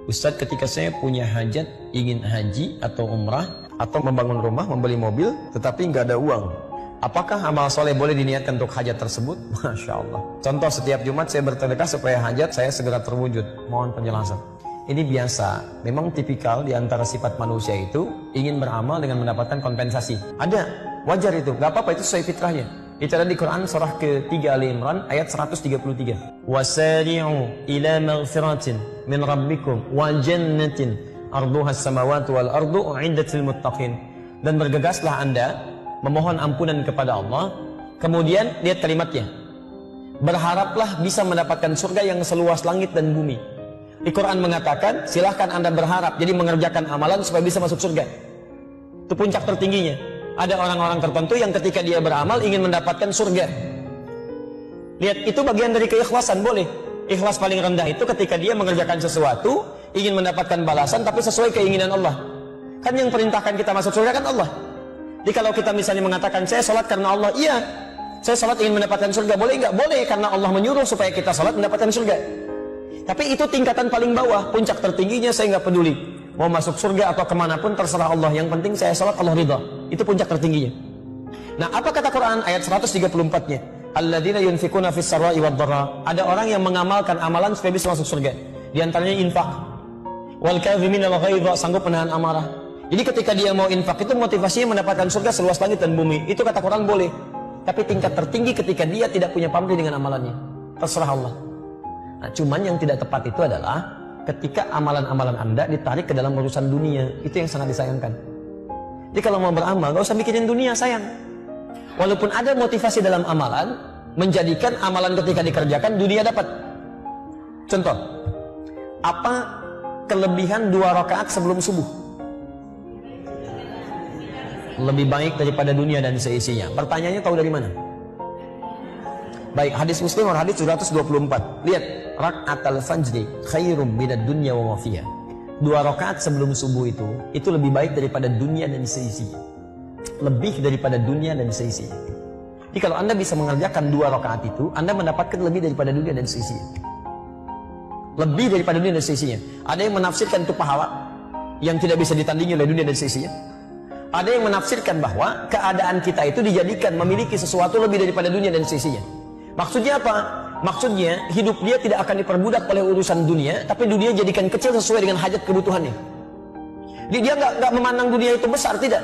Ustadz, ketika saya punya hajat, ingin haji atau umrah, atau membangun rumah, membeli mobil, tetapi nggak ada uang, apakah amal soleh boleh diniatkan untuk hajat tersebut? Masya Allah. Contoh, setiap Jumat saya bersedekah supaya hajat saya segera terwujud. Mohon penjelasan. Ini biasa, memang tipikal di antara sifat manusia itu ingin beramal dengan mendapatkan kompensasi. Ada, wajar itu, nggak apa-apa, itu sesuai fitrahnya. Itu ada di Quran surah ke-3 Ali Imran ayat 133. Wasari'u ila maghfiratin min rabbikum wa jannatin arduhas samawati wal ardu u'iddatil muttaqin. Dan bergegaslah Anda memohon ampunan kepada Allah. Kemudian lihat kalimatnya, berharaplah bisa mendapatkan surga yang seluas langit dan bumi. Di Quran mengatakan silahkan Anda berharap, jadi mengerjakan amalan supaya bisa masuk surga. Itu puncak tertingginya. Ada orang-orang tertentu yang ketika dia beramal ingin mendapatkan surga. Lihat, itu bagian dari keikhlasan, boleh. Ikhlas paling rendah itu ketika dia mengerjakan sesuatu ingin mendapatkan balasan tapi sesuai keinginan Allah. Kan yang perintahkan kita masuk surga kan Allah. Jadi kalau kita misalnya mengatakan saya sholat karena Allah, iya, saya sholat ingin mendapatkan surga, boleh nggak? Boleh, karena Allah menyuruh supaya kita sholat mendapatkan surga. Tapi itu tingkatan paling bawah, puncak tertingginya saya nggak peduli. Mau masuk surga atau kemanapun terserah Allah, yang penting saya sholat Allah ridha. Itu puncak tertingginya. Nah, apa kata Quran ayat 134-nya? Alladzina yunfikuna fis sarra'i wad dharra. Ada orang yang mengamalkan amalan supaya bisa masuk surga. Di antaranya infak. Wal kadhimina al ghaidha, sanggup menahan amarah. Jadi ketika dia mau infak itu motivasinya mendapatkan surga seluas langit dan bumi. Itu kata Quran boleh. Tapi tingkat tertinggi ketika dia tidak punya pamrih dengan amalannya. Terserah Allah. Nah, cuman yang tidak tepat itu adalah ketika amalan-amalan Anda ditarik ke dalam urusan dunia. Itu yang sangat disayangkan. Jadi kalau mau beramal, gak usah mikirin dunia, sayang. Walaupun ada motivasi dalam amalan, menjadikan amalan ketika dikerjakan, dunia dapat. Contoh, apa kelebihan 2 rakaat sebelum subuh? Lebih baik daripada dunia dan seisinya. Pertanyaannya tahu dari mana? Baik, hadis Muslim atau hadis 224. Lihat, rak'atal fajri khairum minad dunya wa ma fiha. 2 rakaat sebelum subuh itu lebih baik daripada dunia dan seisinya. Lebih daripada dunia dan seisinya. Jadi kalau Anda bisa mengerjakan 2 rakaat itu, Anda mendapatkan lebih daripada dunia dan seisinya. Lebih daripada dunia dan seisinya. Ada yang menafsirkan itu pahala yang tidak bisa ditandingi oleh dunia dan seisinya. Ada yang menafsirkan bahwa keadaan kita itu dijadikan memiliki sesuatu lebih daripada dunia dan seisinya. Maksudnya apa? Maksudnya hidup dia tidak akan diperbudak oleh urusan dunia, tapi dunia jadikan kecil sesuai dengan hajat kebutuhannya. Jadi dia nggak memandang dunia itu besar, tidak.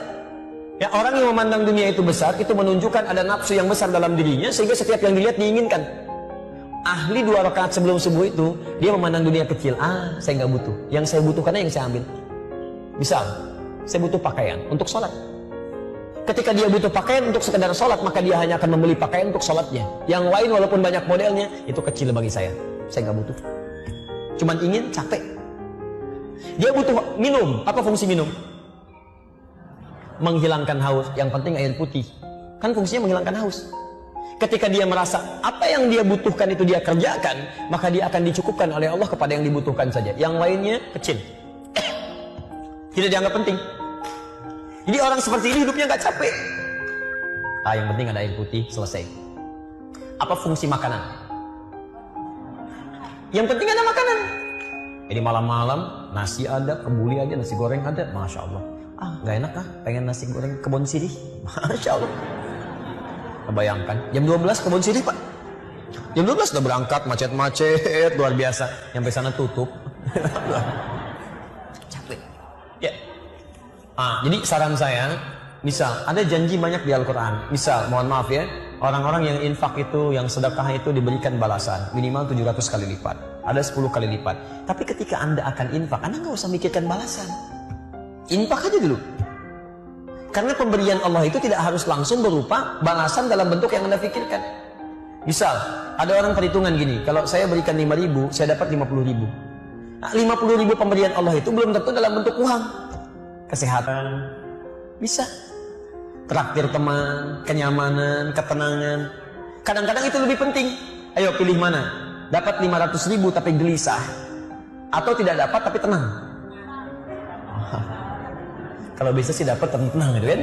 Ya, orang yang memandang dunia itu besar itu menunjukkan ada nafsu yang besar dalam dirinya sehingga setiap yang dilihat diinginkan. Ahli 2 rakaat sebelum subuh itu dia memandang dunia kecil. Saya nggak butuh. Yang saya butuhkannya yang saya ambil. Misal, saya butuh pakaian untuk sholat. Ketika dia butuh pakaian untuk sekedar sholat, maka dia hanya akan membeli pakaian untuk sholatnya. Yang lain walaupun banyak modelnya, itu kecil bagi saya. Saya nggak butuh. Cuman ingin, capek. Dia butuh minum. Apa fungsi minum? Menghilangkan haus. Yang penting air putih. Kan fungsinya menghilangkan haus. Ketika dia merasa apa yang dia butuhkan itu dia kerjakan, maka dia akan dicukupkan oleh Allah kepada yang dibutuhkan saja. Yang lainnya kecil. Tidak dianggap penting. Jadi orang seperti ini hidupnya nggak capek. Yang penting ada air putih, selesai. Apa fungsi makanan? Yang penting ada makanan. Jadi malam-malam nasi ada, kebuli aja, nasi goreng ada, masya Allah. Nggak enak pengen nasi goreng kebon sirih, masya Allah. Kebayangkan, jam 12 kebon sirih pak. Jam 12 udah berangkat, macet-macet, luar biasa. Sampai sana tutup. Capek. Ya. Jadi saran saya, misal ada janji banyak di Al-Quran. Misal, mohon maaf ya, orang-orang yang infak itu, yang sedekah itu diberikan balasan minimal 700 kali lipat, ada 10 kali lipat. Tapi ketika Anda akan infak, Anda nggak usah mikirkan balasan. Infak aja dulu. Karena pemberian Allah itu tidak harus langsung berupa balasan dalam bentuk yang Anda pikirkan. Misal, ada orang perhitungan gini, kalau saya berikan 5.000, saya dapat 50.000. 50.000 pemberian Allah itu belum tentu dalam bentuk uang. Kesehatan, bisa. Traktir teman, kenyamanan, ketenangan. Kadang-kadang itu lebih penting. Ayo pilih mana? Dapat 500.000 tapi gelisah, atau tidak dapat tapi tenang. Kalau bisa sih dapat tenang gitu kan.